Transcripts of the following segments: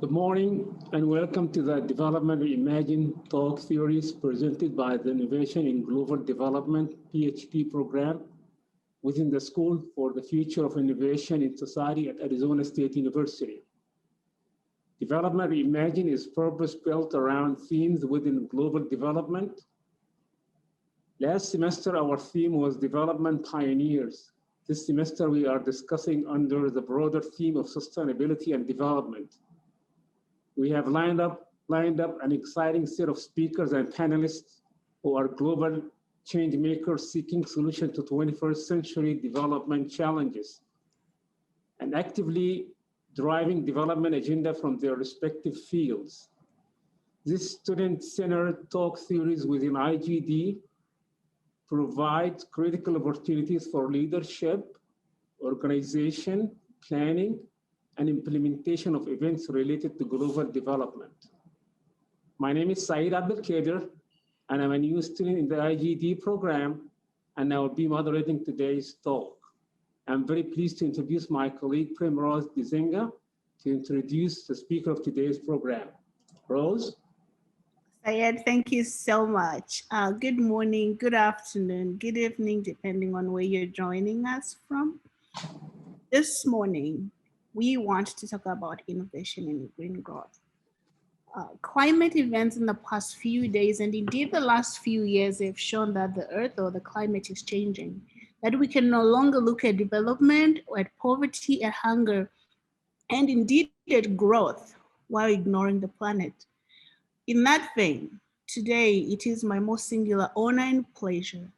Good morning and welcome to the Development Reimagined Talk Series presented by the Innovation in Global Development Ph.D. program within the School for the Future of Innovation in Society at Arizona State University. Development Reimagined is purpose-built around themes within global development. Last semester, our theme was Development Pioneers. This semester, we are discussing under the broader theme of sustainability and development. We have lined up an exciting set of speakers and panelists who are global change makers seeking solutions to 21st century development challenges and actively driving development agenda from their respective fields. This student-centered talk series within IGD provides critical opportunities for leadership, organization, planning, and implementation of events related to global development. My name is Saeed Abdelkader, and I'm a new student in the IGD program, and I will be moderating today's talk. I'm very pleased to introduce my colleague, Primrose Dizenga, to introduce the speaker of today's program. Rose? Sayed, thank you so much. Good morning, good afternoon, good evening, depending on where you're joining us from. This morning, we want to talk about innovation in green growth. Climate events in the past few days, and indeed the last few years, have shown that the earth or the climate is changing, that we can no longer look at development or at poverty, at hunger, and indeed at growth while ignoring the planet. In that vein, today it is my most singular honor and pleasure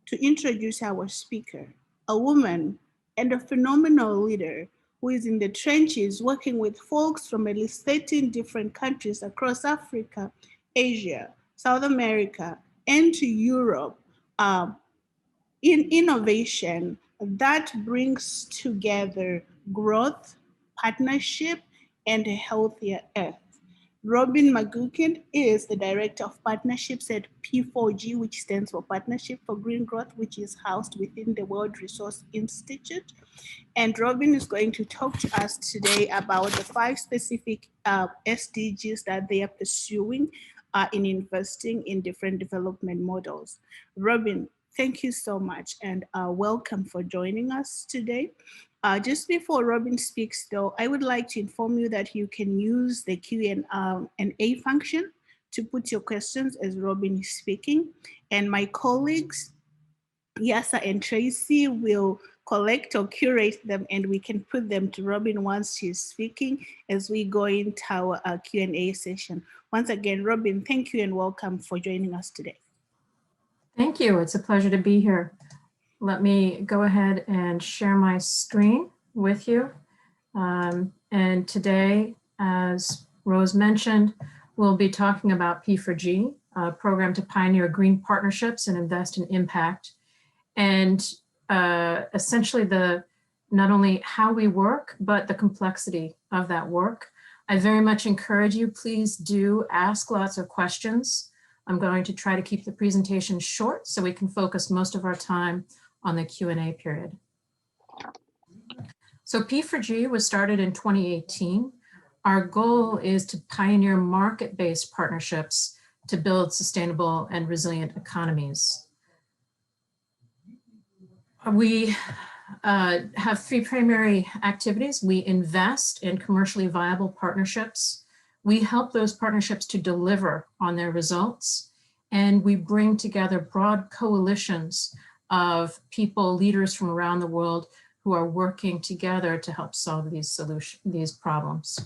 to introduce our speaker, a woman and a phenomenal leader who is in the trenches working with folks from at least 13 different countries across Africa, Asia, South America, and to Europe in innovation that brings together growth, partnership, and a healthier earth. Robyn McGuckin is the Director of Partnerships at P4G, which stands for Partnership for Green Growth, which is housed within the World Resource Institute. And Robyn is going to talk to us today about the 5 specific SDGs that they are pursuing in investing in different development models. Robyn, thank you so much and welcome for joining us today. Just before Robyn speaks though, I would like to inform you that you can use the Q&A function to put your questions as Robyn is speaking. And my colleagues, Yasa and Tracy, will collect or curate them and we can put them to Robyn once she's speaking as we go into our Q&A session. Once again, Robyn, thank you and welcome for joining us today. Thank you. It's a pleasure to be here. Let me go ahead and share my screen with you. And today, as Rose mentioned, we'll be talking about P4G, a program to pioneer green partnerships and invest in impact. And essentially not only how we work, but the complexity of that work. I very much encourage you, please do ask lots of questions. I'm going to try to keep the presentation short so we can focus most of our time on the Q&A period. So P4G was started in 2018. Our goal is to pioneer market-based partnerships to build sustainable and resilient economies. We have 3 primary activities. We invest in commercially viable partnerships. We help those partnerships to deliver on their results. And we bring together broad coalitions of people, leaders from around the world who are working together to help solve these problems.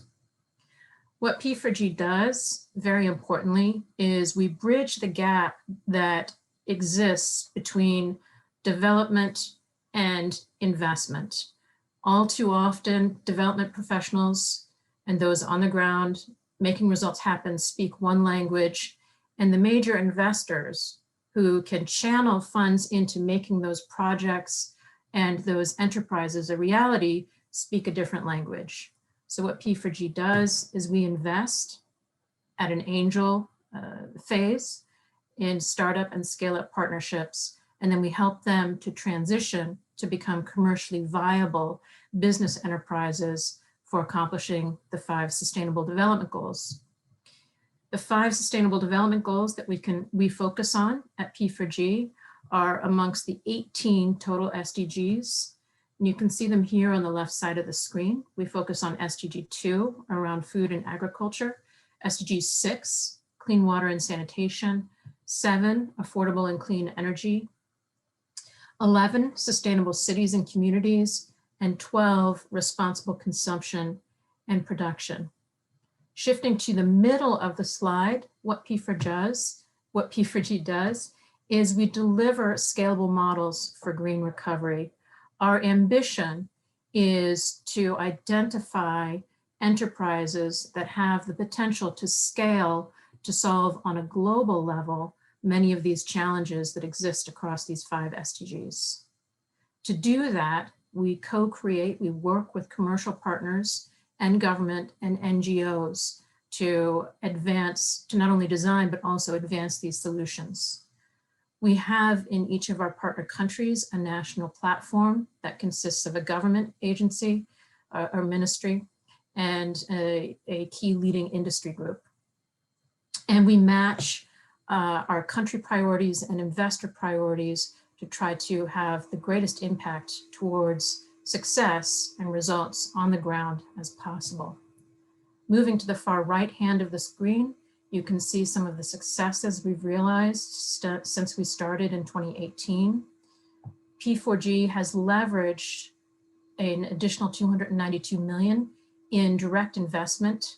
What P4G does, very importantly, is we bridge the gap that exists between development and investment. All too often, development professionals and those on the ground making results happen speak one language, and the major investors who can channel funds into making those projects and those enterprises a reality speak a different language. So what P4G does is we invest at an angel phase in startup and scale-up partnerships, and then we help them to transition to become commercially viable business enterprises for accomplishing the 5 Sustainable Development Goals. The 5 Sustainable Development Goals that we focus on at P4G are amongst the 18 total SDGs. And you can see them here on the left side of the screen. We focus on SDG 2 around food and agriculture, SDG 6, clean water and sanitation, 7, affordable and clean energy, 11, sustainable cities and communities, and 12, responsible consumption and production. Shifting to the middle of the slide, what P4G does is we deliver scalable models for green recovery. Our ambition is to identify enterprises that have the potential to scale to solve on a global level many of these challenges that exist across these 5 SDGs. To do that, we co-create, we work with commercial partners and government and NGOs to advance, to not only design, but also advance these solutions. We have in each of our partner countries a national platform that consists of a government agency or ministry and a key leading industry group. And we match our country priorities and investor priorities to try to have the greatest impact towards success and results on the ground as possible. Moving to the far right hand of the screen, you can see some of the successes we've realized since we started in 2018. P4G has leveraged an additional 292 million in direct investment,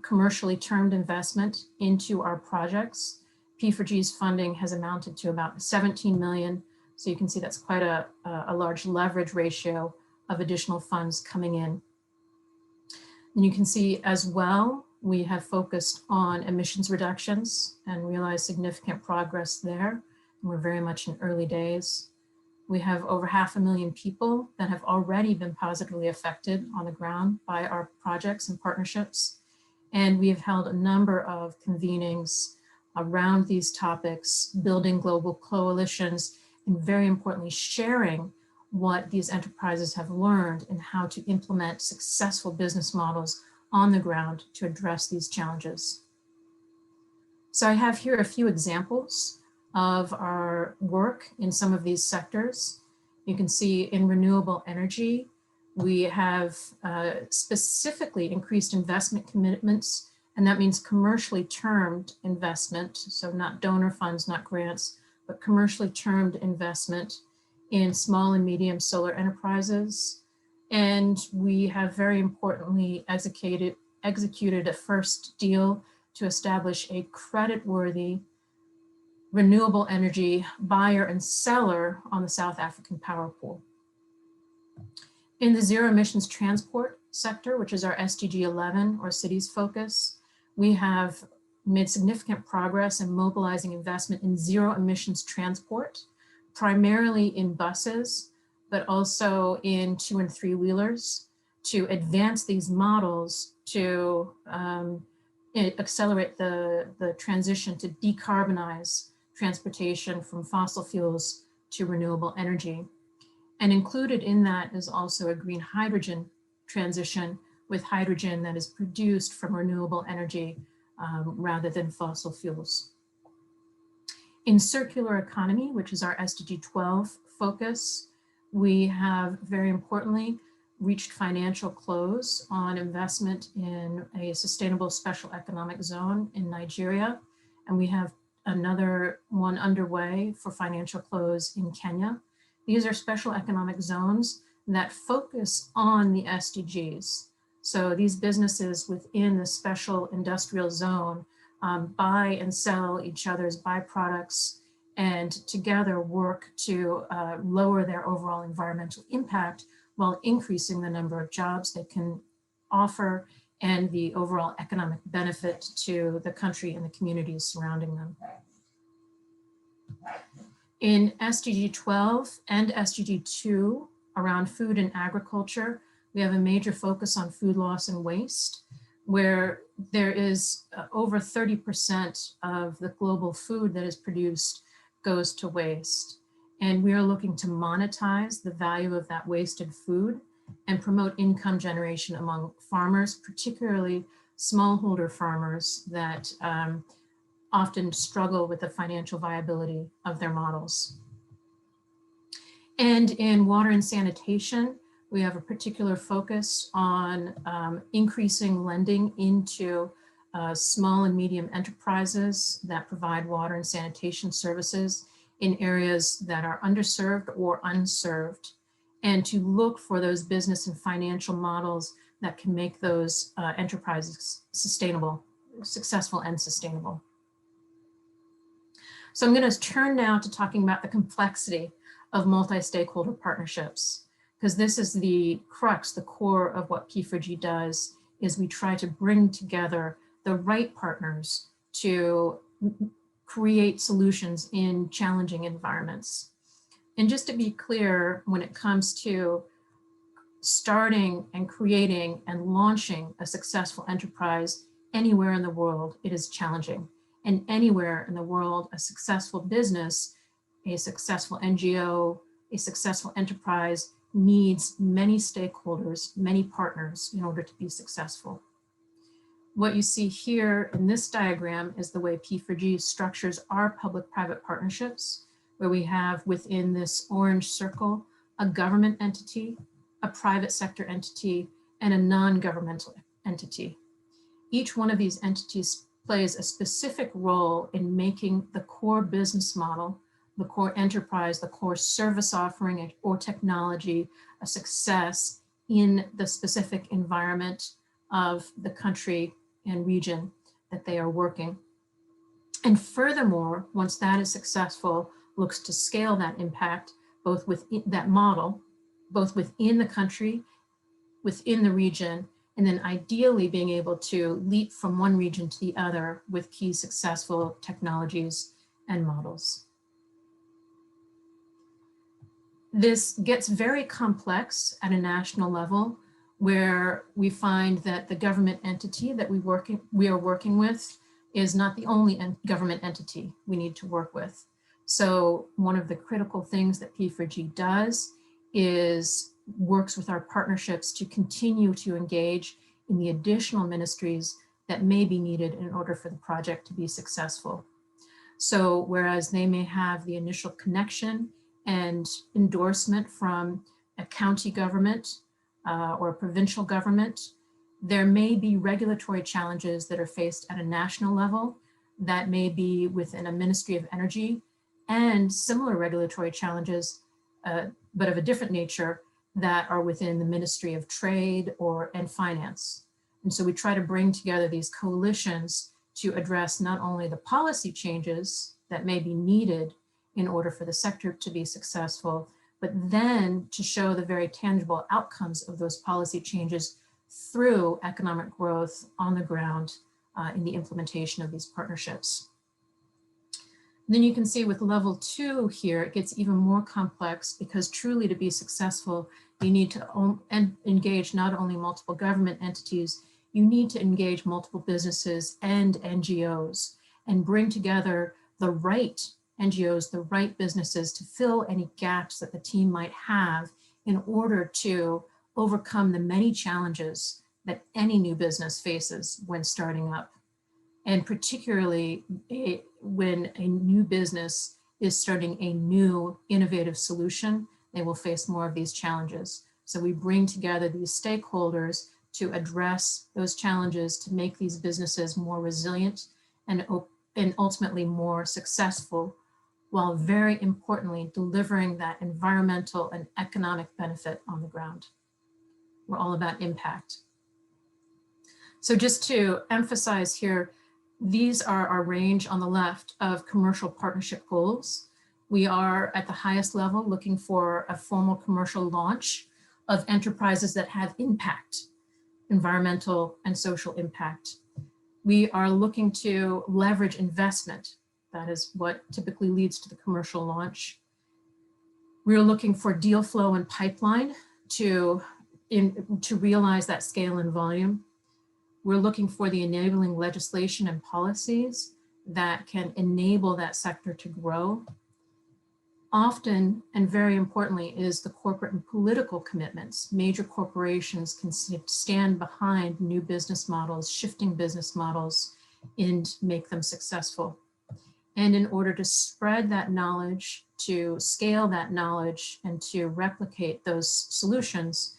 commercially termed investment into our projects. P4G's funding has amounted to about 17 million. So you can see that's quite a large leverage ratio of additional funds coming in. And you can see as well, we have focused on emissions reductions and realized significant progress there. And we're very much in early days. We have over 500,000 people that have already been positively affected on the ground by our projects and partnerships. And we have held a number of convenings around these topics, building global coalitions, and very importantly, sharing what these enterprises have learned and how to implement successful business models on the ground to address these challenges. So I have here a few examples of our work in some of these sectors. You can see in renewable energy, we have specifically increased investment commitments, and that means commercially termed investment, so not donor funds, not grants, but commercially termed investment in small and medium solar enterprises. And we have very importantly executed a first deal to establish a creditworthy renewable energy buyer and seller on the South African power pool. In the zero emissions transport sector, which is our SDG 11 or cities focus, we have made significant progress in mobilizing investment in zero emissions transport, primarily in buses, but also in 2- and 3-wheelers, to advance these models to accelerate the transition to decarbonize transportation from fossil fuels to renewable energy. And included in that is also a green hydrogen transition with hydrogen that is produced from renewable energy rather than fossil fuels. In circular economy, which is our SDG 12 focus, we have very importantly reached financial close on investment in a sustainable special economic zone in Nigeria. And we have another one underway for financial close in Kenya. These are special economic zones that focus on the SDGs. So these businesses within the special industrial zone buy and sell each other's byproducts and together work to lower their overall environmental impact while increasing the number of jobs they can offer and the overall economic benefit to the country and the communities surrounding them. In SDG 12 and SDG 2 around food and agriculture, we have a major focus on food loss and waste, where there is over 30% of the global food that is produced goes to waste. And we are looking to monetize the value of that wasted food and promote income generation among farmers, particularly smallholder farmers that often struggle with the financial viability of their models. And in water and sanitation, we have a particular focus on increasing lending into small and medium enterprises that provide water and sanitation services in areas that are underserved or unserved, and to look for those business and financial models that can make those enterprises successful and sustainable. So I'm going to turn now to talking about the complexity of multi-stakeholder partnerships, because this is the crux, the core of what P4G does, is we try to bring together the right partners to create solutions in challenging environments. And just to be clear, when it comes to starting and creating and launching a successful enterprise anywhere in the world, it is challenging. And anywhere in the world, a successful business, a successful NGO, a successful enterprise needs many stakeholders, many partners in order to be successful. What you see here in this diagram is the way P4G structures our public-private partnerships, where we have within this orange circle a government entity, a private sector entity, and a non-governmental entity. Each one of these entities plays a specific role in making the core business model, the core enterprise, the core service offering or technology a success in the specific environment of the country and region that they are working. And furthermore, once that is successful, looks to scale that impact, both within that model, both within the country, within the region, and then ideally being able to leap from one region to the other with key successful technologies and models. This gets very complex at a national level, where we find that the government entity that we are working with is not the only government entity we need to work with. So one of the critical things that P4G does is works with our partnerships to continue to engage in the additional ministries that may be needed in order for the project to be successful. So whereas they may have the initial connection and endorsement from a county government or a provincial government, there may be regulatory challenges that are faced at a national level that may be within a Ministry of Energy, and similar regulatory challenges, but of a different nature, that are within the Ministry of Trade and Finance. And so we try to bring together these coalitions to address not only the policy changes that may be needed in order for the sector to be successful, but then to show the very tangible outcomes of those policy changes through economic growth on the ground in the implementation of these partnerships. And then you can see with level 2 here, it gets even more complex, because truly to be successful, you need to engage not only multiple government entities, you need to engage multiple businesses and NGOs and bring together the right NGOs, the right businesses to fill any gaps that the team might have in order to overcome the many challenges that any new business faces when starting up. And particularly when a new business is starting a new innovative solution, they will face more of these challenges. So we bring together these stakeholders to address those challenges, to make these businesses more resilient and ultimately more successful, while very importantly delivering that environmental and economic benefit on the ground. We're all about impact. So just to emphasize here, these are our range on the left of commercial partnership goals. We are at the highest level looking for a formal commercial launch of enterprises that have impact, environmental and social impact. We are looking to leverage investment. That is what typically leads to the commercial launch. We're looking for deal flow and pipeline to realize that scale and volume. We're looking for the enabling legislation and policies that can enable that sector to grow. Often, and very importantly, is the corporate and political commitments. Major corporations can stand behind new business models, shifting business models, and make them successful. And in order to spread that knowledge, to scale that knowledge, and to replicate those solutions,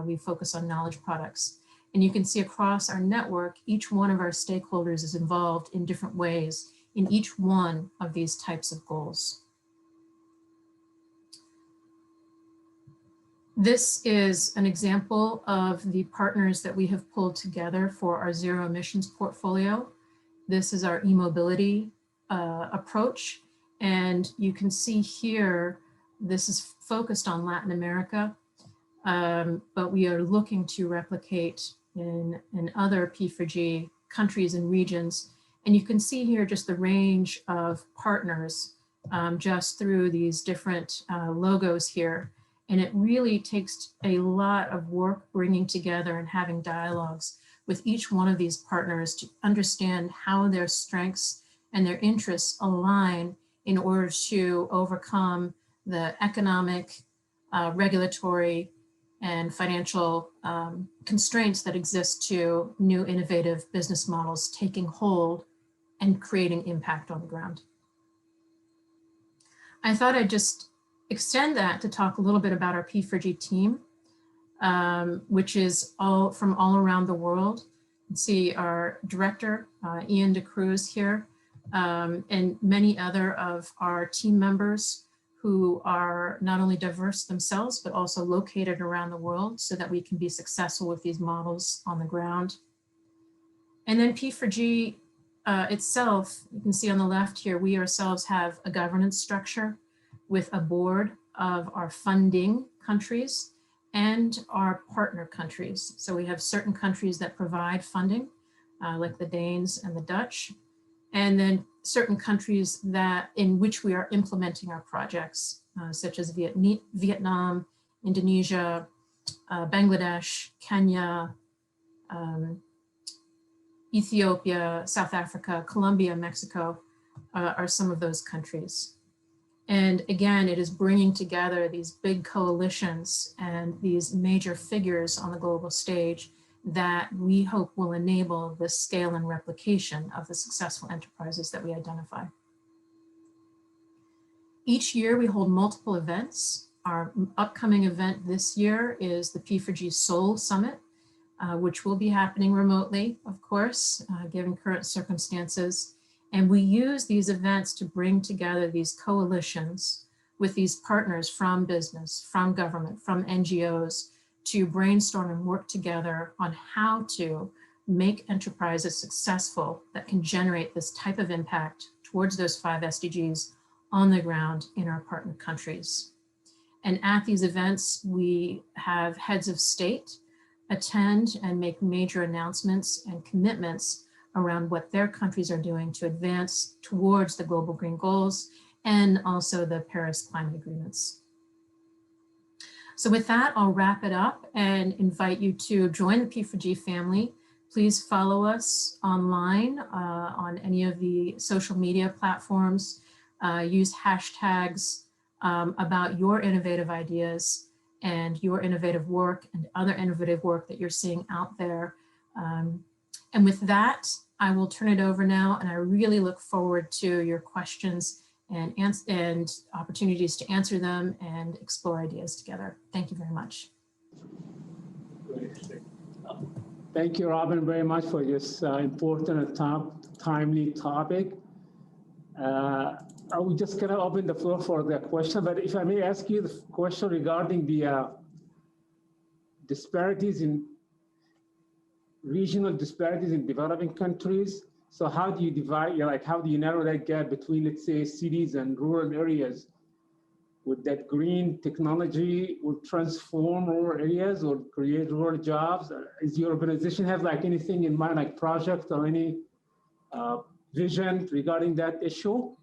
we focus on knowledge products. And you can see across our network, each one of our stakeholders is involved in different ways in each one of these types of goals. This is an example of the partners that we have pulled together for our zero emissions portfolio. This is our e-mobility approach. And you can see here, this is focused on Latin America, but we are looking to replicate in other P4G countries and regions. And you can see here just the range of partners just through these different logos here. And it really takes a lot of work bringing together and having dialogues with each one of these partners to understand how their strengths and their interests align in order to overcome the economic, regulatory, and financial constraints that exist to new innovative business models taking hold and creating impact on the ground. I thought I'd just extend that to talk a little bit about our P4G team, which is from all around the world. You can see our director, Ian DeCruz here, and many other of our team members who are not only diverse themselves, but also located around the world so that we can be successful with these models on the ground. And then P4G itself, you can see on the left here, we ourselves have a governance structure with a board of our funding countries and our partner countries. So we have certain countries that provide funding, like the Danes and the Dutch, and then certain countries in which we are implementing our projects, such as Vietnam, Indonesia, Bangladesh, Kenya, Ethiopia, South Africa, Colombia, Mexico are some of those countries. And again, it is bringing together these big coalitions and these major figures on the global stage that we hope will enable the scale and replication of the successful enterprises that we identify. Each year we hold multiple events. Our upcoming event this year is the P4G Seoul Summit, which will be happening remotely, of course, given current circumstances. And we use these events to bring together these coalitions with these partners from business, from government, from NGOs, to brainstorm and work together on how to make enterprises successful that can generate this type of impact towards those 5 SDGs on the ground in our partner countries. And at these events, we have heads of state attend and make major announcements and commitments around what their countries are doing to advance towards the global green goals and also the Paris climate agreements. So with that, I'll wrap it up and invite you to join the P4G family. Please follow us online on any of the social media platforms. Use hashtags about your innovative ideas and your innovative work and other innovative work that you're seeing out there. And with that, I will turn it over now, and I really look forward to your questions and opportunities to answer them and explore ideas together. Thank you very much. Thank you, Robyn, very much for this important and timely topic. I will just kind of open the floor for the question, but if I may ask you the question regarding the regional disparities in developing countries. So how do you divide, how do you narrow that gap between, let's say, cities and rural areas? Would that green technology will transform rural areas or create rural jobs? Is your organization have anything in mind, like project or any vision regarding that issue?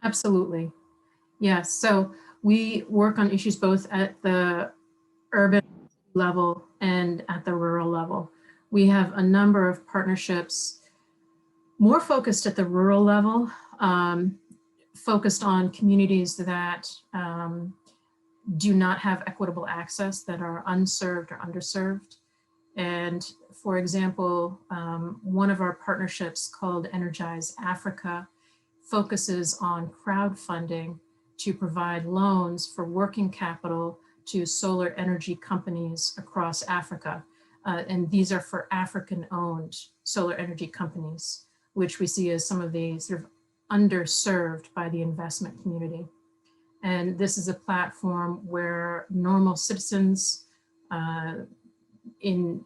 Absolutely. Yes. So we work on issues both at the urban level and at the rural level. We have a number of partnerships more focused at the rural level focused on communities that do not have equitable access, that are unserved or underserved. And for example, one of our partnerships called Energize Africa focuses on crowdfunding to provide loans for working capital to solar energy companies across Africa. And these are for African-owned solar energy companies, which we see as some of the sort of underserved by the investment community. And this is a platform where normal citizens in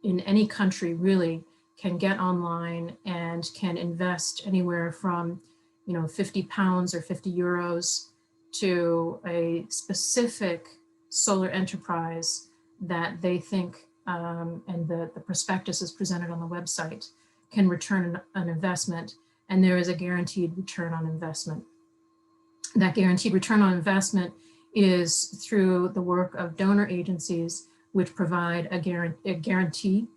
any country really can get online and can invest anywhere from, you know, £50 or €50 to a specific solar enterprise that they think, and the prospectus is presented on the website, can return an investment, and there is a guaranteed return on investment. That guaranteed return on investment is through the work of donor agencies, which provide a guarantee,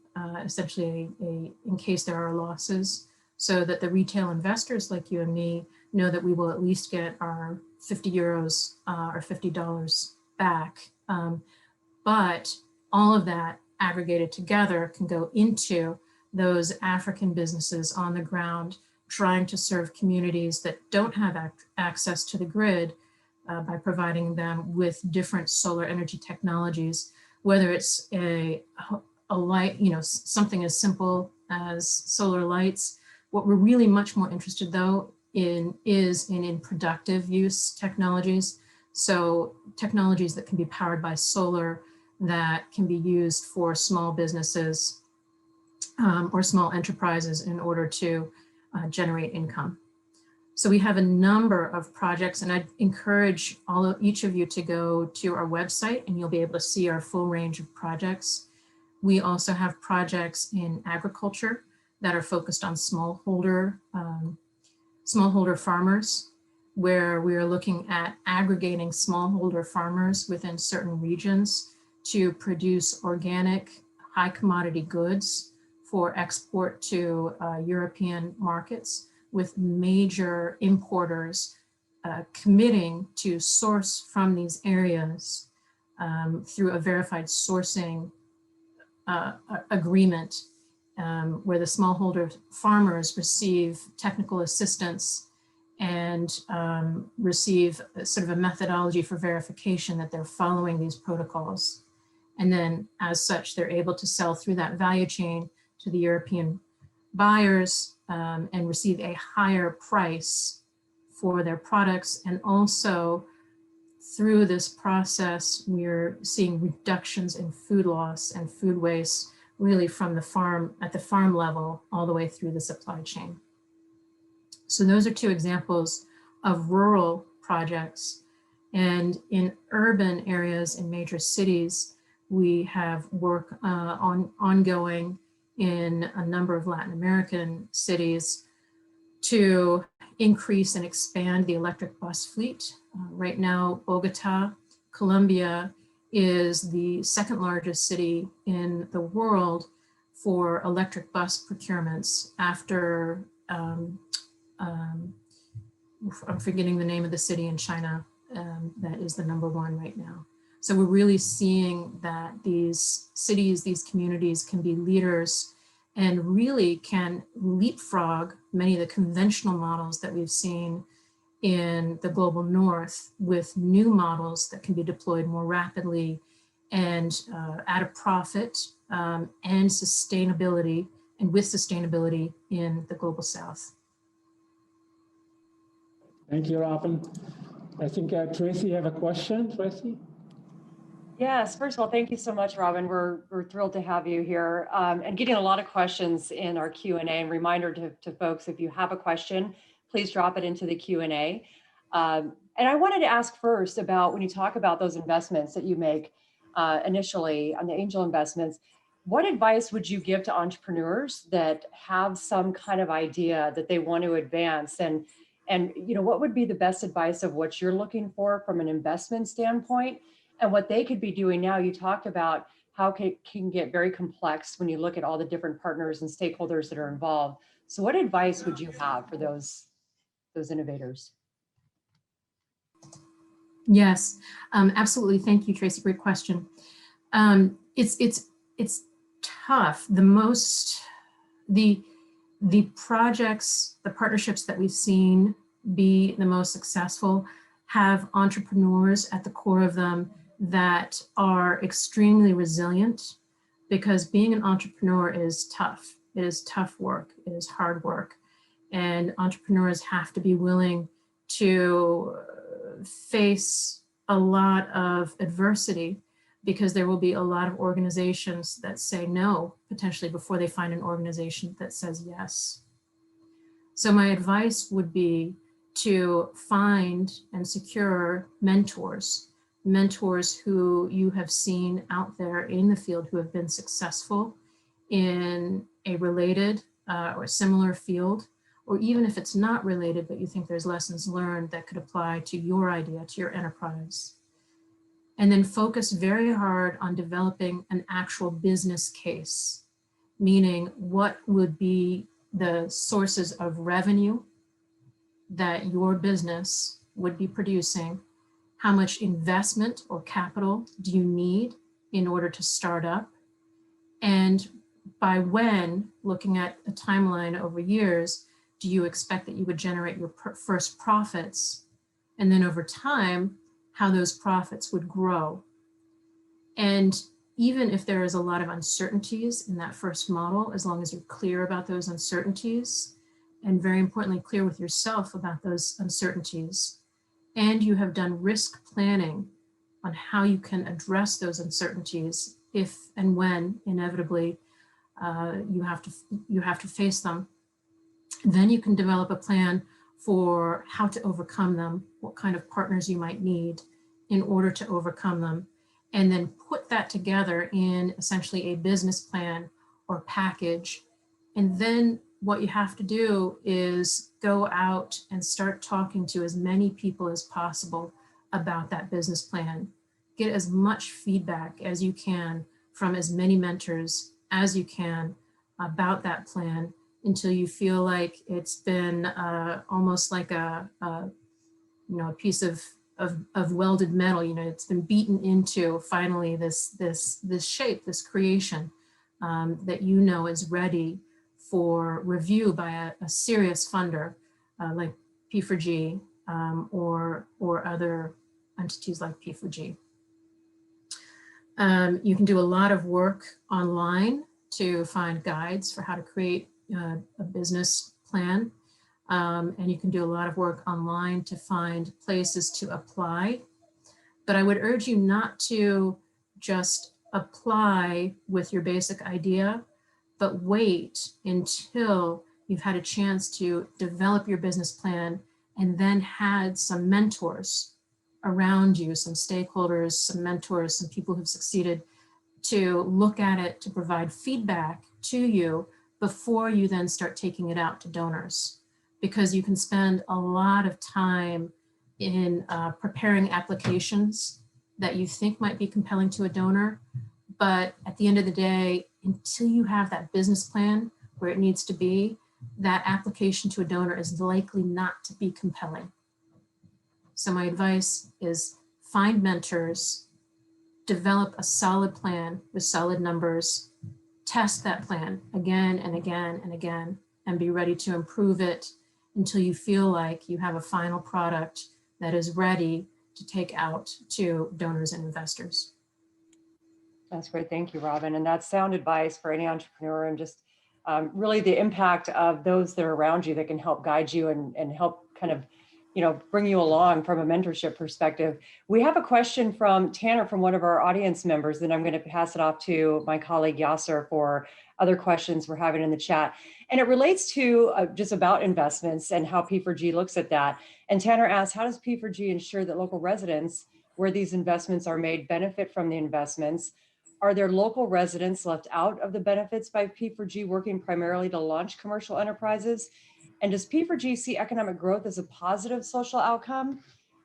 essentially in case there are losses, so that the retail investors like you and me know that we will at least get our €50 or $50 back. But all of that aggregated together can go into those African businesses on the ground trying to serve communities that don't have access to the grid by providing them with different solar energy technologies, whether it's a light, you know, something as simple as solar lights. What we're really much more interested though is in productive use technologies. So technologies that can be powered by solar that can be used for small businesses or small enterprises in order to generate income. So we have a number of projects, and I'd encourage each of you to go to our website and you'll be able to see our full range of projects. We also have projects in agriculture that are focused on smallholder farmers, where we are looking at aggregating smallholder farmers within certain regions to produce organic, high commodity goods for export to European markets, with major importers committing to source from these areas through a verified sourcing agreement, where the smallholder farmers receive technical assistance and receive sort of a methodology for verification that they're following these protocols. And then as such, they're able to sell through that value chain to the European buyers and receive a higher price for their products. And also through this process, we're seeing reductions in food loss and food waste, really from the farm, at the farm level, all the way through the supply chain. So those are two examples of rural projects. And in urban areas in major cities, we have work ongoing in a number of Latin American cities to increase and expand the electric bus fleet. Right now, Bogota, Colombia, is the second largest city in the world for electric bus procurements after, I'm forgetting the name of the city in China that is the #1 right now. So we're really seeing that these cities, these communities can be leaders and really can leapfrog many of the conventional models that we've seen in the global north, with new models that can be deployed more rapidly and at a profit and sustainability, and with sustainability in the global south. Thank you, Robyn. I think Tracy, you have a question, Tracy? Yes, first of all, thank you so much, Robyn. We're thrilled to have you here and getting a lot of questions in our Q&A. And reminder to folks, if you have a question, please drop it into the Q&A. And I wanted to ask first about, when you talk about those investments that you make initially on the angel investments, what advice would you give to entrepreneurs that have some kind of idea that they want to advance? And you know, what would be the best advice of what you're looking for from an investment standpoint, and what they could be doing now? You talked about how it can get very complex when you look at all the different partners and stakeholders that are involved. So what advice would you have for those innovators? Yes, absolutely. Thank you, Tracy. Great question. It's tough. The projects, the partnerships that we've seen be the most successful have entrepreneurs at the core of them that are extremely resilient, because being an entrepreneur is tough. It is tough work. It is hard work. And entrepreneurs have to be willing to face a lot of adversity, because there will be a lot of organizations that say no, potentially, before they find an organization that says yes. So my advice would be to find and secure mentors who you have seen out there in the field who have been successful in a related or similar field, or even if it's not related, but you think there's lessons learned that could apply to your idea, to your enterprise. And then focus very hard on developing an actual business case, meaning what would be the sources of revenue that your business would be producing, how much investment or capital do you need in order to start up, and by when, looking at a timeline over years, do you expect that you would generate your first profits, and then over time, how those profits would grow. And even if there is a lot of uncertainties in that first model, as long as you're clear about those uncertainties, and very importantly, clear with yourself about those uncertainties, and you have done risk planning on how you can address those uncertainties if and when inevitably you have to face them, then you can develop a plan for how to overcome them, what kind of partners you might need in order to overcome them, and then put that together in essentially a business plan or package. And then what you have to do is go out and start talking to as many people as possible about that business plan. Get as much feedback as you can from as many mentors as you can about that plan, until you feel like it's been almost like a piece of welded metal. It's been beaten into finally this shape, this creation that is ready for review by a serious funder like P4G or other entities like P4G. You can do a lot of work online to find guides for how to create a business plan. And you can do a lot of work online to find places to apply. But I would urge you not to just apply with your basic idea, but wait until you've had a chance to develop your business plan and then had some mentors around you, some stakeholders, some mentors, some people who've succeeded, to look at it, to provide feedback to you before you then start taking it out to donors. Because you can spend a lot of time in preparing applications that you think might be compelling to a donor, but at the end of the day, until you have that business plan where it needs to be, that application to a donor is likely not to be compelling. So my advice is find mentors, develop a solid plan with solid numbers, test that plan again and again and again, and be ready to improve it until you feel like you have a final product that is ready to take out to donors and investors. That's great. Thank you, Robyn. And that's sound advice for any entrepreneur, and just really the impact of those that are around you that can help guide you and help kind of, bring you along from a mentorship perspective. We have a question from Tanner, from one of our audience members, then I'm going to pass it off to my colleague Yasser for other questions we're having in the chat. And it relates to just about investments and how P4G looks at that. And Tanner asks, how does P4G ensure that local residents where these investments are made benefit from the investments? Are there local residents left out of the benefits by P4G working primarily to launch commercial enterprises? And does P4G see economic growth as a positive social outcome?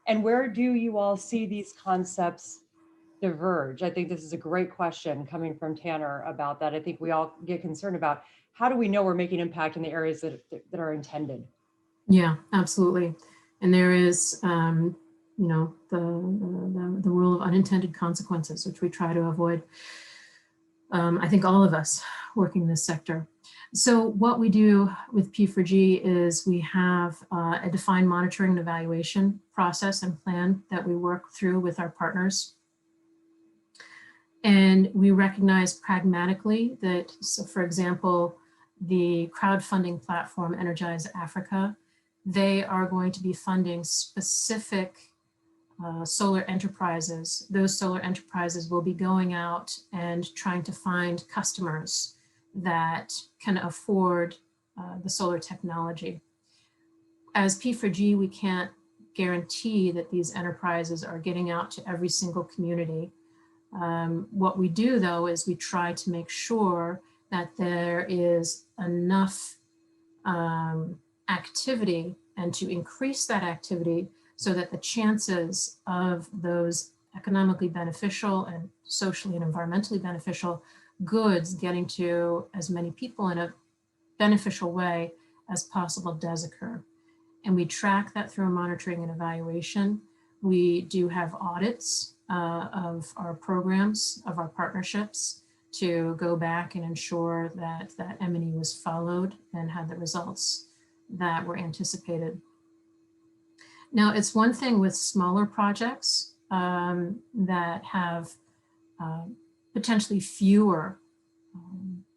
And where do you all see these concepts diverge? I think this is a great question coming from Tanner about that. I think we all get concerned about, how do we know we're making impact in the areas that are intended? Yeah, absolutely. And there is the rule of unintended consequences, which we try to avoid. I think all of us working in this sector. So what we do with P4G is we have a defined monitoring and evaluation process and plan that we work through with our partners. And we recognize pragmatically that, so for example, the crowdfunding platform Energize Africa, they are going to be funding specific solar enterprises. Those solar enterprises will be going out and trying to find customers that can afford the solar technology. As P4G, we can't guarantee that these enterprises are getting out to every single community. What we do, though, is we try to make sure that there is enough activity and to increase that activity so that the chances of those economically beneficial and socially and environmentally beneficial goods getting to as many people in a beneficial way as possible does occur. And we track that through monitoring and evaluation. We do have audits of our programs, of our partnerships, to go back and ensure that that M&E was followed and had the results that were anticipated. Now, it's one thing with smaller projects that have potentially fewer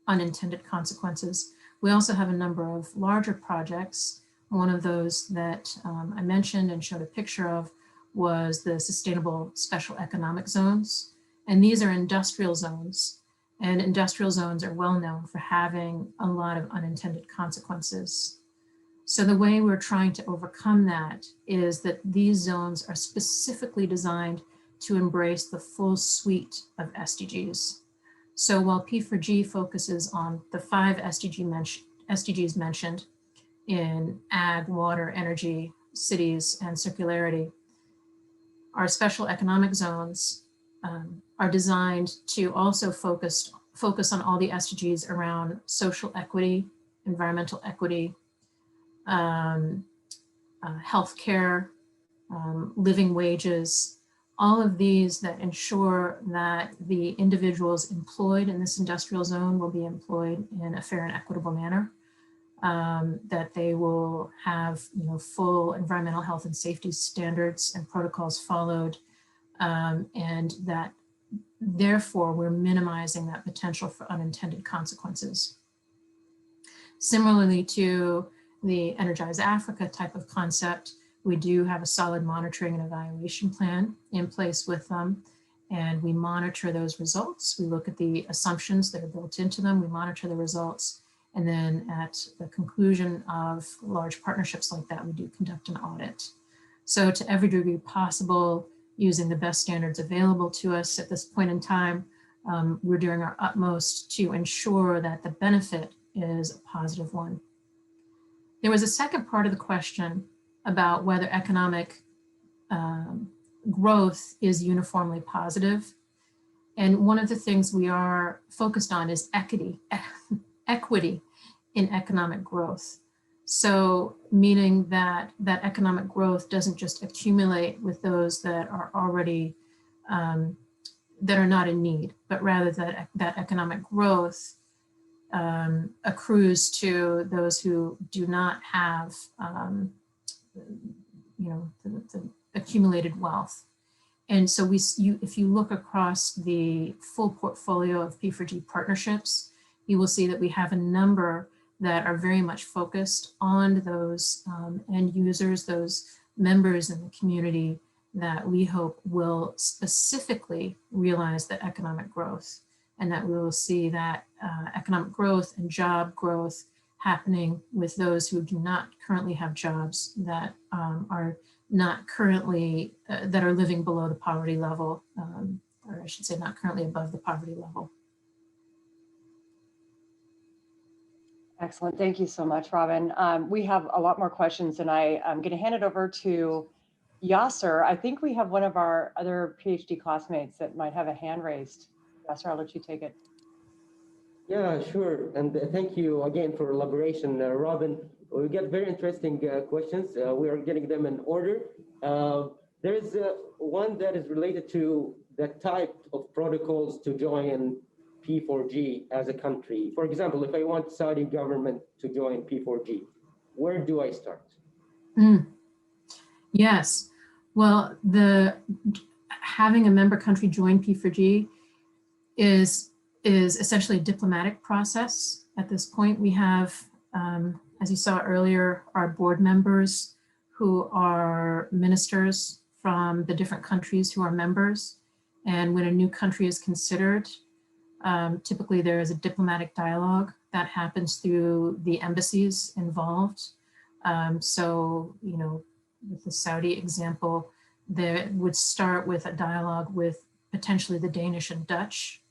unintended consequences. We also have a number of larger projects. One of those that I mentioned and showed a picture of was the Sustainable Special Economic Zones. And these are industrial zones. And industrial zones are well known for having a lot of unintended consequences. So the way we're trying to overcome that is that these zones are specifically designed to embrace the full suite of SDGs. So while P4G focuses on the 5 SDGs mentioned in ag, water, energy, cities, and circularity, our special economic zones are designed to also focus on all the SDGs around social equity, environmental equity, healthcare, living wages, all of these that ensure that the individuals employed in this industrial zone will be employed in a fair and equitable manner, that they will have full environmental health and safety standards and protocols followed, and that therefore we're minimizing that potential for unintended consequences. Similarly to the Energize Africa type of concept, we do have a solid monitoring and evaluation plan in place with them, and we monitor those results. We look at the assumptions that are built into them, we monitor the results, and then at the conclusion of large partnerships like that, we do conduct an audit. So to every degree possible, using the best standards available to us at this point in time, we're doing our utmost to ensure that the benefit is a positive one. There was a second part of the question about whether economic growth is uniformly positive. And one of the things we are focused on is equity in economic growth. So meaning that economic growth doesn't just accumulate with those that are already, that are not in need, but rather that economic growth accrues to those who do not have the accumulated wealth. And so if you look across the full portfolio of P4G partnerships, you will see that we have a number that are very much focused on those end users, those members in the community that we hope will specifically realize the economic growth, and that we will see that economic growth and job growth happening with those who do not currently have jobs, that are not currently, that are living below the poverty level, or I should say not currently above the poverty level. Excellent. Thank you so much, Robyn. We have a lot more questions, and I'm going to hand it over to Yasser. I think we have one of our other PhD classmates that might have a hand raised. Yasser, I'll let you take it. Yeah, sure. And thank you again for elaboration, Robyn. We get very interesting questions. We are getting them in order. There is one that is related to the type of protocols to join P4G as a country. For example, if I want Saudi government to join P4G, where do I start? Yes. Well, having a member country join P4G is essentially a diplomatic process. At this point, we have, as you saw earlier, our board members who are ministers from the different countries who are members. And when a new country is considered, typically there is a diplomatic dialogue that happens through the embassies involved. So, you know, with the Saudi example, there would start with a dialogue with potentially the Danish and Dutch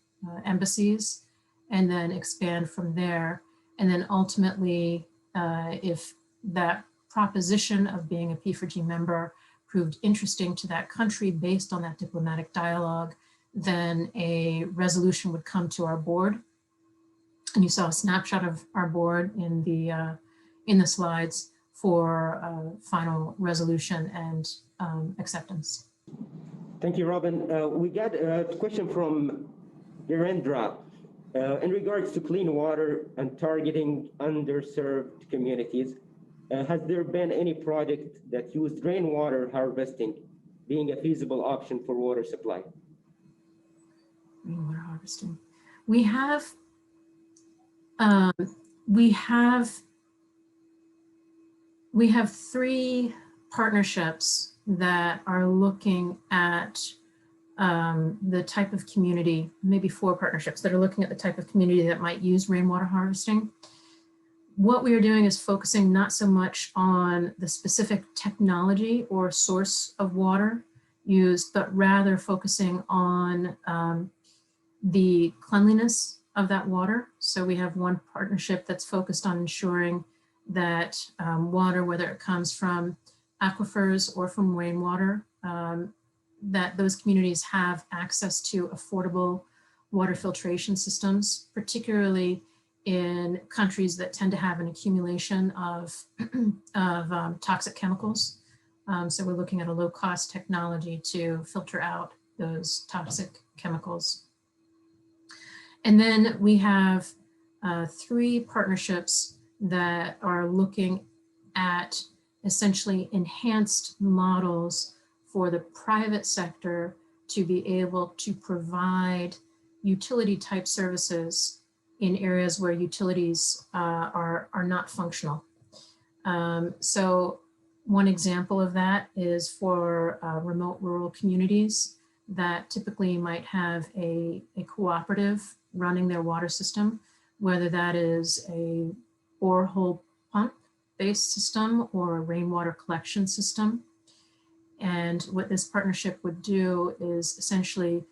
embassies, and then expand from there. And then ultimately, if that proposition of being a P4G member proved interesting to that country based on that diplomatic dialogue, then a resolution would come to our board. And you saw a snapshot of our board in the slides for final resolution and acceptance. Thank you, Robyn. We got a question from Virendra in regards to clean water and targeting underserved communities. Has there been any project that used rainwater harvesting being a feasible option for water supply? Rainwater harvesting. We have 3 partnerships that are looking at the type of community, maybe 4 partnerships that are looking at the type of community that might use rainwater harvesting. What we are doing is focusing not so much on the specific technology or source of water used, but rather focusing on the cleanliness of that water. So we have one partnership that's focused on ensuring that water, whether it comes from aquifers or from rainwater, that those communities have access to affordable water filtration systems, particularly in countries that tend to have an accumulation of toxic chemicals. So we're looking at a low-cost technology to filter out those toxic chemicals. And then we have 3 partnerships that are looking at essentially enhanced models for the private sector to be able to provide utility type services in areas where utilities are not functional. So one example of that is for remote rural communities that typically might have a cooperative running their water system, whether that is a borehole pump based system or a rainwater collection system. And what this partnership would do is essentially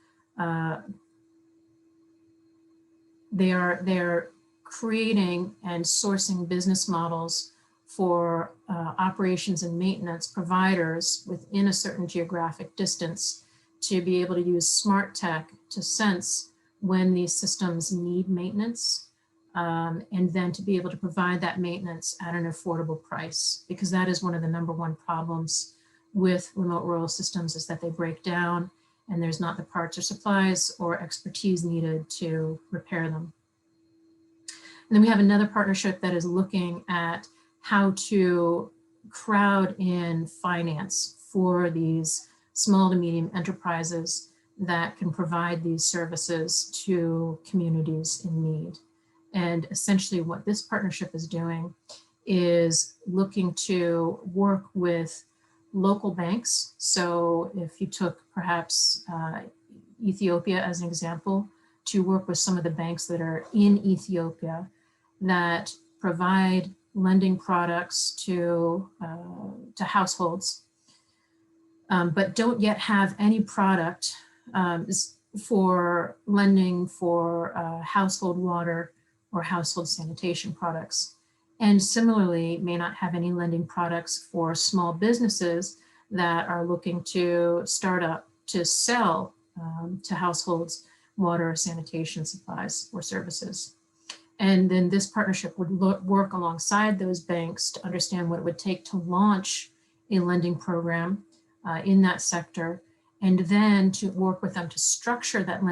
they are creating and sourcing business models for operations and maintenance providers within a certain geographic distance to be able to use smart tech to sense when these systems need maintenance, and then to be able to provide that maintenance at an affordable price, because that is one of the #1 problems with remote rural systems, is that they break down and there's not the parts or supplies or expertise needed to repair them. And then we have another partnership that is looking at how to crowd in finance for these small to medium enterprises that can provide these services to communities in need. And essentially what this partnership is doing is looking to work with local banks. So if you took perhaps Ethiopia as an example, to work with some of the banks that are in Ethiopia that provide lending products to households, but don't yet have any product for lending for household water or household sanitation products. And similarly, may not have any lending products for small businesses that are looking to start up to sell to households water or sanitation supplies or services. And then this partnership would work alongside those banks to understand what it would take to launch a lending program in that sector, and then to work with them to structure that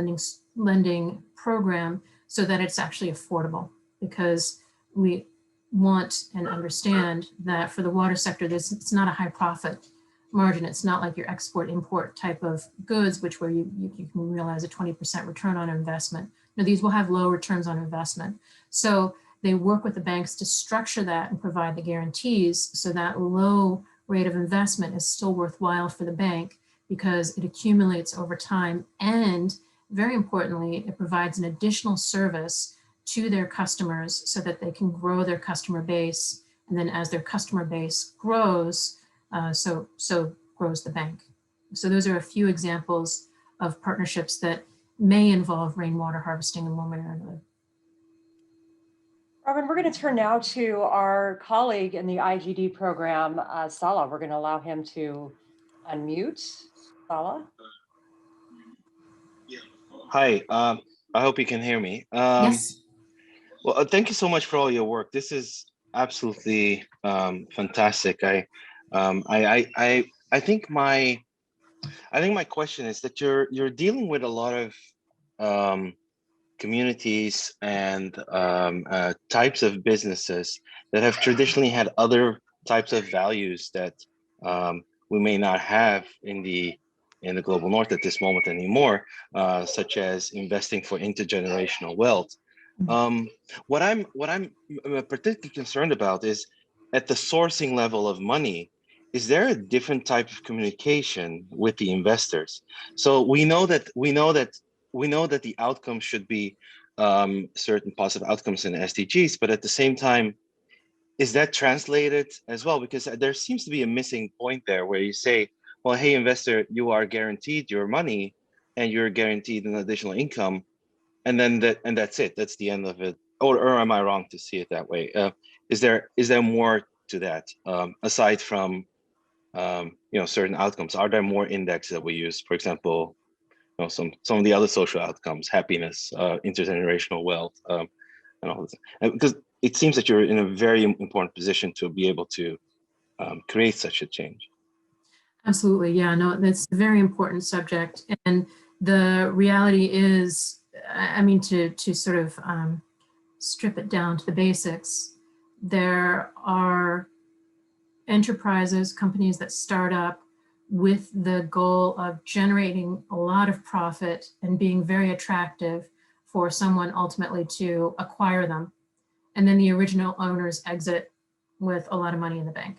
lending program so that it's actually affordable, because we want and understand that for the water sector, it's not a high profit margin. It's not like your export import type of goods, where you can realize a 20% return on investment. No, these will have low returns on investment. So they work with the banks to structure that and provide the guarantees so that low rate of investment is still worthwhile for the bank because it accumulates over time. And very importantly, it provides an additional service to their customers so that they can grow their customer base. And then as their customer base grows, so grows the bank. So those are a few examples of partnerships that may involve rainwater harvesting in one way or another. Robyn, we're going to turn now to our colleague in the IGD program, Salah. We're going to allow him to unmute. Salah? Hi, I hope you can hear me. Yes. Well, thank you so much for all your work. This is absolutely fantastic. I think my question is that you're dealing with a lot of communities and types of businesses that have traditionally had other types of values that we may not have in the global north at this moment anymore, such as investing for intergenerational wealth. What I'm particularly concerned about is at the sourcing level of money, is there a different type of communication with the investors? So we know that the outcome should be certain positive outcomes in the SDGs, but at the same time, is that translated as well? Because there seems to be a missing point there where you say, well, hey, investor, you are guaranteed your money and you're guaranteed an additional income. And then that's it. That's the end of it. Or am I wrong to see it that way? Is there more to that aside from certain outcomes? Are there more indexes that we use? For example, some of the other social outcomes, happiness, intergenerational wealth, and all this. Because it seems that you're in a very important position to be able to create such a change. Absolutely, yeah, no, that's a very important subject. And the reality is, I mean, to sort of strip it down to the basics, there are enterprises, companies that start up with the goal of generating a lot of profit and being very attractive for someone ultimately to acquire them. And then the original owners exit with a lot of money in the bank.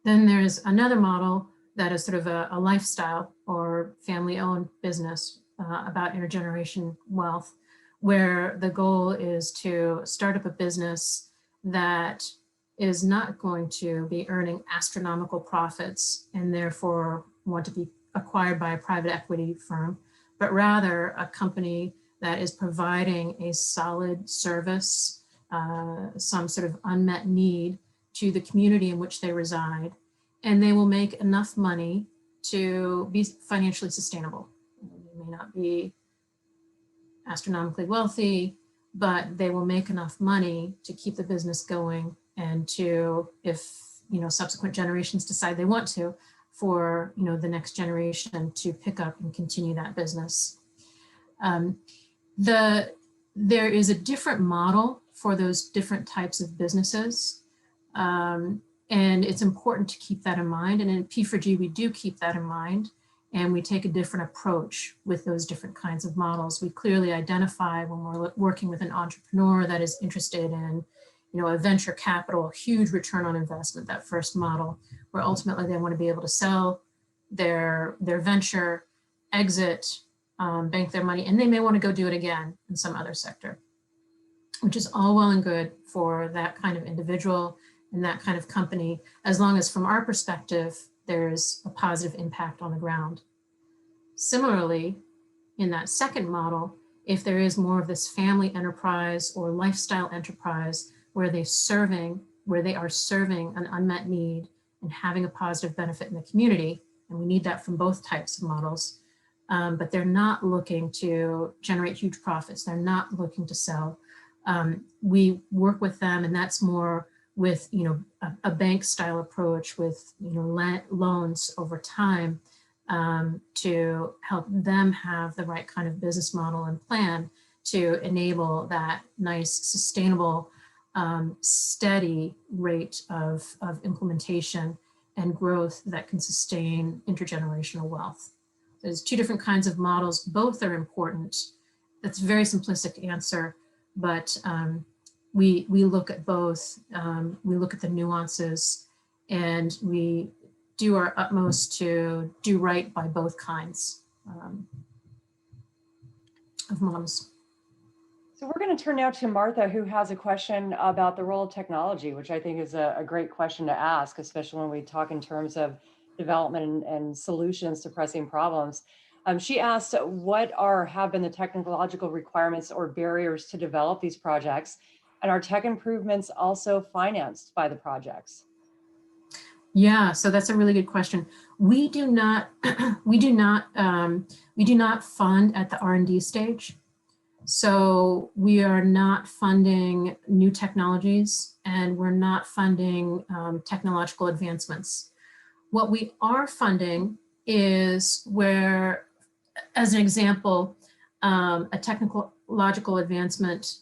Then there's another model that is sort of a lifestyle or family-owned business about intergenerational wealth, where the goal is to start up a business that is not going to be earning astronomical profits and therefore want to be acquired by a private equity firm, but rather a company that is providing a solid service, some sort of unmet need to the community in which they reside, and they will make enough money to be financially sustainable. They may not be astronomically wealthy, but they will make enough money to keep the business going and to, if subsequent generations decide they want to, for the next generation to pick up and continue that business. There is a different model for those different types of businesses. And it's important to keep that in mind. And in P4G, we do keep that in mind. And we take a different approach with those different kinds of models. We clearly identify when we're working with an entrepreneur that is interested in a venture capital, huge return on investment, that first model, where ultimately they want to be able to sell their venture, exit, bank their money, and they may want to go do it again in some other sector, which is all well and good for that kind of individual and that kind of company, as long as from our perspective, there's a positive impact on the ground. Similarly, in that second model, if there is more of this family enterprise or lifestyle enterprise where they are serving an unmet need and having a positive benefit in the community, and we need that from both types of models, but they're not looking to generate huge profits. They're not looking to sell. We work with them, and that's more with, a bank style approach with, loans over time to help them have the right kind of business model and plan to enable that nice, sustainable, steady rate of implementation and growth that can sustain intergenerational wealth. There's two different kinds of models. Both are important. That's a very simplistic answer, but we look at both. We look at the nuances, and we do our utmost to do right by both kinds of models. So we're going to turn now to Martha, who has a question about the role of technology, which I think is a great question to ask, especially when we talk in terms of development and solutions to pressing problems. She asked, what have been the technological requirements or barriers to develop these projects? And are tech improvements also financed by the projects? Yeah, so that's a really good question. We do not fund at the R&D stage. So we are not funding new technologies, and we're not funding technological advancements. What we are funding is where, as an example, a technological advancement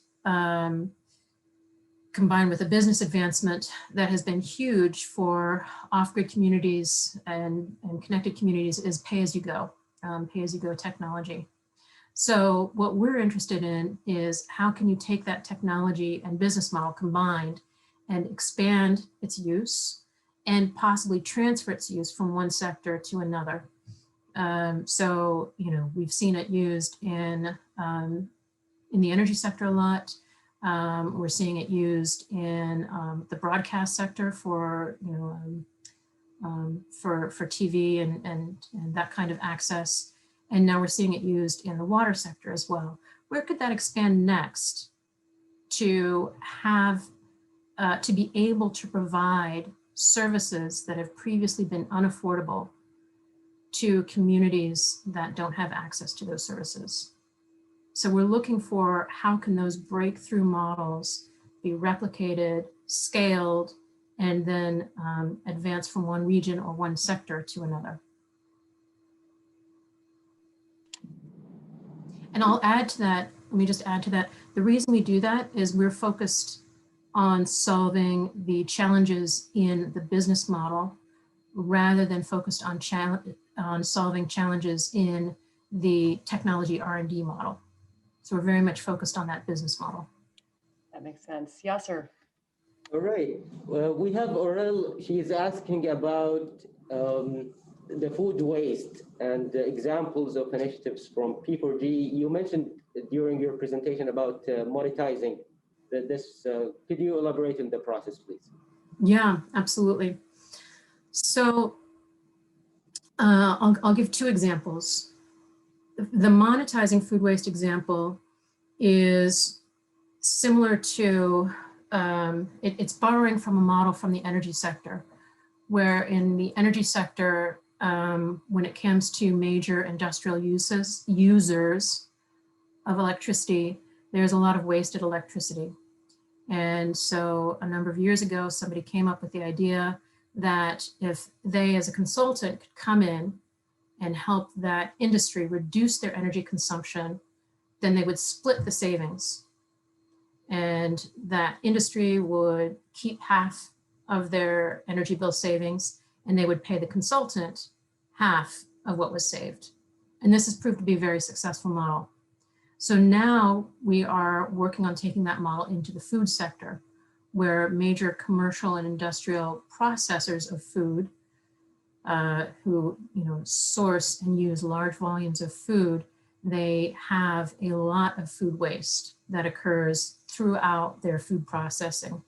combined with a business advancement that has been huge for off-grid communities and connected communities is pay-as-you-go technology. So what we're interested in is how can you take that technology and business model combined and expand its use and possibly transfer its use from one sector to another. So, we've seen it used in the energy sector a lot. We're seeing it used in the broadcast sector for TV and that kind of access. And now we're seeing it used in the water sector as well. Where could that expand next to have, to be able to provide services that have previously been unaffordable to communities that don't have access to those services? So we're looking for how can those breakthrough models be replicated, scaled, and then advance from one region or one sector to another. And I'll add to that, let me just add to that, the reason we do that is we're focused on solving the challenges in the business model rather than focused on solving challenges in the technology R&D model. So we're very much focused on that business model. That makes sense. Yes, sir. All right. Well, we have Aurel. She is asking about the food waste and examples of initiatives from P4G. You mentioned during your presentation about monetizing this. Could you elaborate on the process, please? Yeah, absolutely. So I'll give two examples. The monetizing food waste example is similar to, it's borrowing from a model from the energy sector, where in the energy sector, when it comes to major industrial users of electricity, there's a lot of wasted electricity. And so a number of years ago, somebody came up with the idea that if they as a consultant could come in and help that industry reduce their energy consumption, then they would split the savings. And that industry would keep half of their energy bill savings, and they would pay the consultant half of what was saved. And this has proved to be a very successful model. So now we are working on taking that model into the food sector, where major commercial and industrial processors of food who source and use large volumes of food, they have a lot of food waste that occurs throughout their food processing.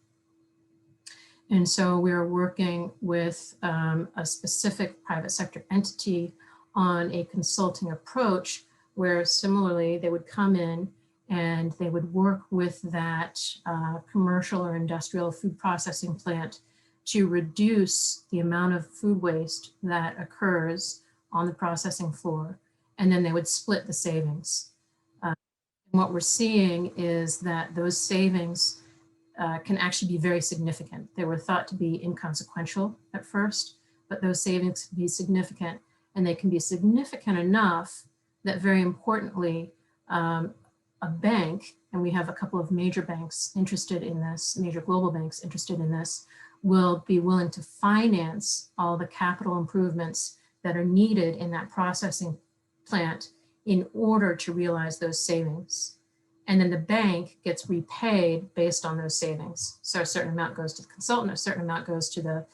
And so we're working with a specific private sector entity on a consulting approach where similarly they would come in and they would work with that commercial or industrial food processing plant to reduce the amount of food waste that occurs on the processing floor, and then they would split the savings. What we're seeing is that those savings can actually be very significant. They were thought to be inconsequential at first, but those savings can be significant, and they can be significant enough that, very importantly, a bank, and we have a couple of major banks interested in this, major global banks interested in this, will be willing to finance all the capital improvements that are needed in that processing plant in order to realize those savings. And then the bank gets repaid based on those savings. So a certain amount goes to the consultant, a certain amount goes to the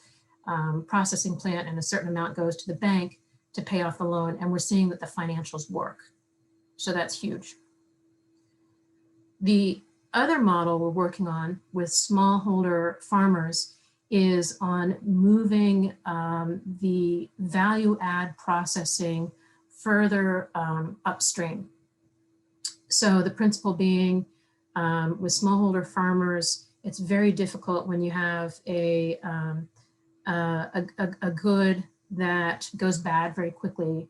processing plant, and a certain amount goes to the bank to pay off the loan. And we're seeing that the financials work. So that's huge. The other model we're working on with smallholder farmers is on moving the value add processing further upstream. So the principle being with smallholder farmers, it's very difficult when you have a good that goes bad very quickly.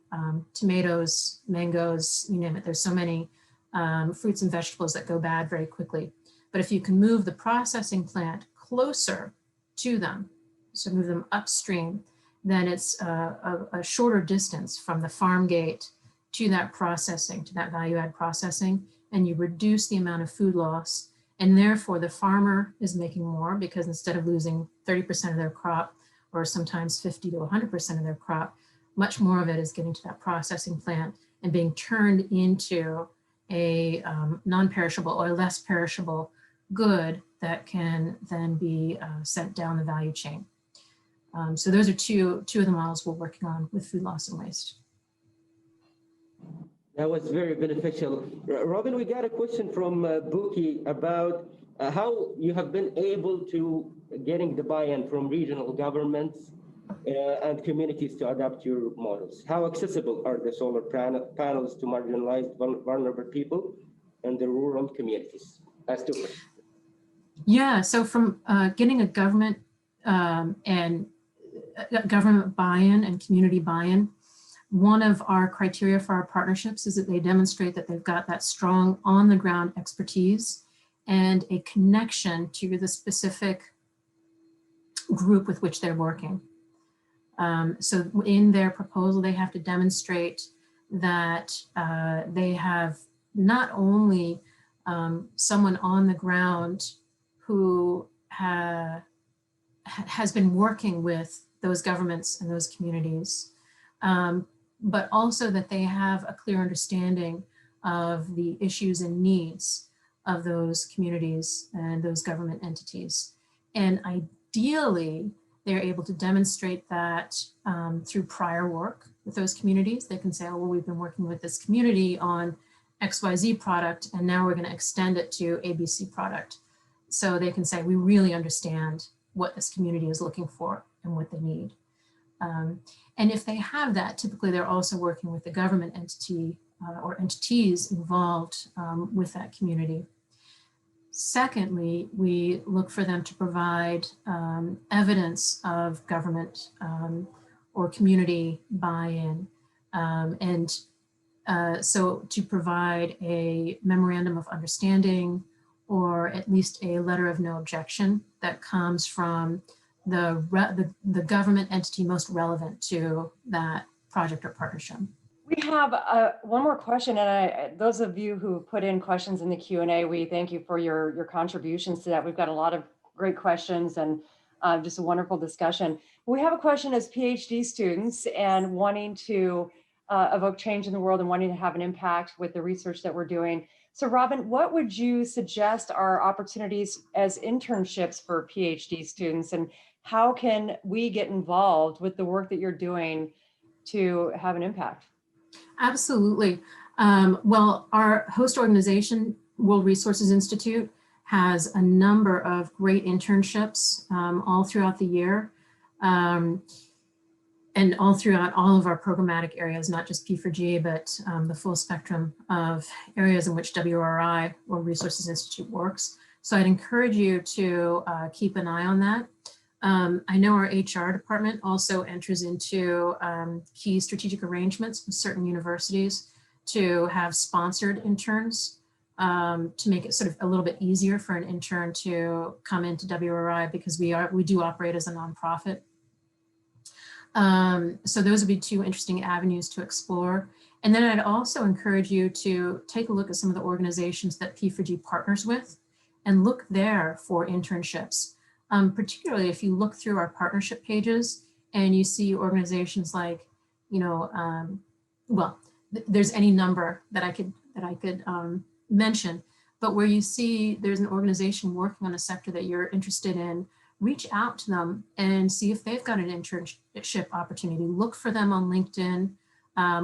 Tomatoes, mangoes, you name it, there's so many fruits and vegetables that go bad very quickly. But if you can move the processing plant closer to them, so move them upstream, then it's a shorter distance from the farm gate to that processing, to that value add processing, and you reduce the amount of food loss. And therefore the farmer is making more, because instead of losing 30% of their crop, or sometimes 50 to 100% of their crop, much more of it is getting to that processing plant and being turned into a non-perishable or less perishable good that can then be sent down the value chain. So those are two of the models we're working on with food loss and waste. That was very beneficial. Robyn, we got a question from Buki about how you have been able to getting the buy-in from regional governments and communities to adopt your models. How accessible are the solar panels to marginalized, vulnerable people and the rural communities? That's two questions. Yeah, so from getting a government and government buy-in and community buy-in, one of our criteria for our partnerships is that they demonstrate that they've got that strong on-the-ground expertise and a connection to the specific group with which they're working. So in their proposal, they have to demonstrate that they have not only someone on the ground who has been working with those governments and those communities, but also that they have a clear understanding of the issues and needs of those communities and those government entities. And ideally, they're able to demonstrate that through prior work with those communities. They can say, oh, well, we've been working with this community on XYZ product, and now we're going to extend it to ABC product. So they can say, we really understand what this community is looking for and what they need. And if they have that, typically they're also working with the government entity or entities involved with that community. Secondly, we look for them to provide evidence of government or community buy-in. So to provide a memorandum of understanding or at least a letter of no objection that comes from the government entity most relevant to that project or partnership. We have one more question, and those of you who put in questions in the Q&A, we thank you for your contributions to that. We've got a lot of great questions and just a wonderful discussion. We have a question as PhD students and wanting to evoke change in the world and wanting to have an impact with the research that we're doing. So Robyn, what would you suggest are opportunities as internships for PhD students, and how can we get involved with the work that you're doing to have an impact? Absolutely. Well, our host organization, World Resources Institute, has a number of great internships all throughout the year and all throughout all of our programmatic areas, not just P4G, but the full spectrum of areas in which WRI, World Resources Institute, works. So I'd encourage you to keep an eye on that. I know our HR department also enters into key strategic arrangements with certain universities to have sponsored interns to make it sort of a little bit easier for an intern to come into WRI, because we do operate as a nonprofit. So those would be two interesting avenues to explore. And then I'd also encourage you to take a look at some of the organizations that P4G partners with and look there for internships. Particularly if you look through our partnership pages and you see organizations like, well, there's any number that I could mention, but where you see there's an organization working on a sector that you're interested in, reach out to them and see if they've got an internship opportunity. Look for them on LinkedIn.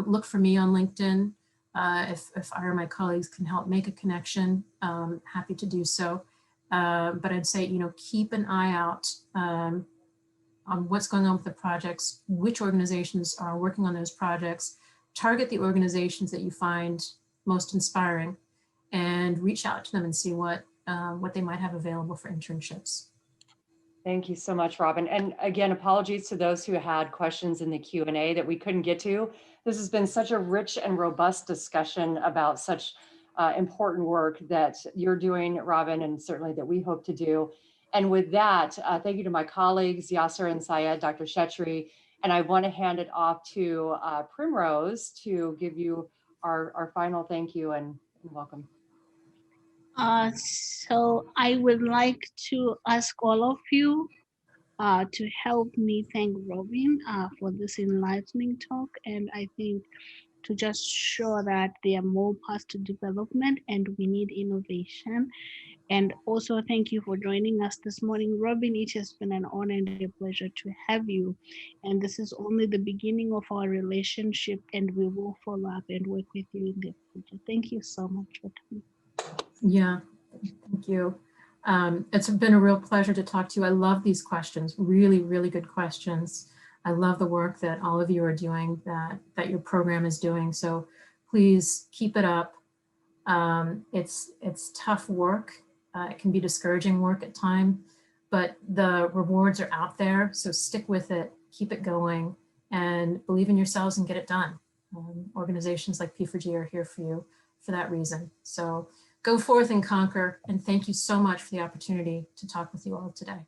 Look for me on LinkedIn. If I or my colleagues can help make a connection, happy to do so. But I'd say, keep an eye out on what's going on with the projects, which organizations are working on those projects, target the organizations that you find most inspiring, and reach out to them and see what they might have available for internships. Thank you so much, Robyn. And again, apologies to those who had questions in the Q&A that we couldn't get to. This has been such a rich and robust discussion about such important work that you're doing, Robyn, and certainly that we hope to do. And with that, thank you to my colleagues, Yasser and Syed, Dr. Shetri, and I want to hand it off to Primrose to give you our final thank you and welcome. So I would like to ask all of you to help me thank Robyn for this enlightening talk. And I think to just show that there are more paths to development and we need innovation. And also thank you for joining us this morning. Robyn, it has been an honor and a pleasure to have you. And this is only the beginning of our relationship, and we will follow up and work with you in the future. Thank you so much for coming. Yeah, thank you. It's been a real pleasure to talk to you. I love these questions, really, really good questions. I love the work that all of you are doing, that your program is doing. So please keep it up. It's tough work. It can be discouraging work at times, but the rewards are out there. So stick with it, keep it going, and believe in yourselves and get it done. Organizations like P4G are here for you for that reason. So go forth and conquer. And thank you so much for the opportunity to talk with you all today.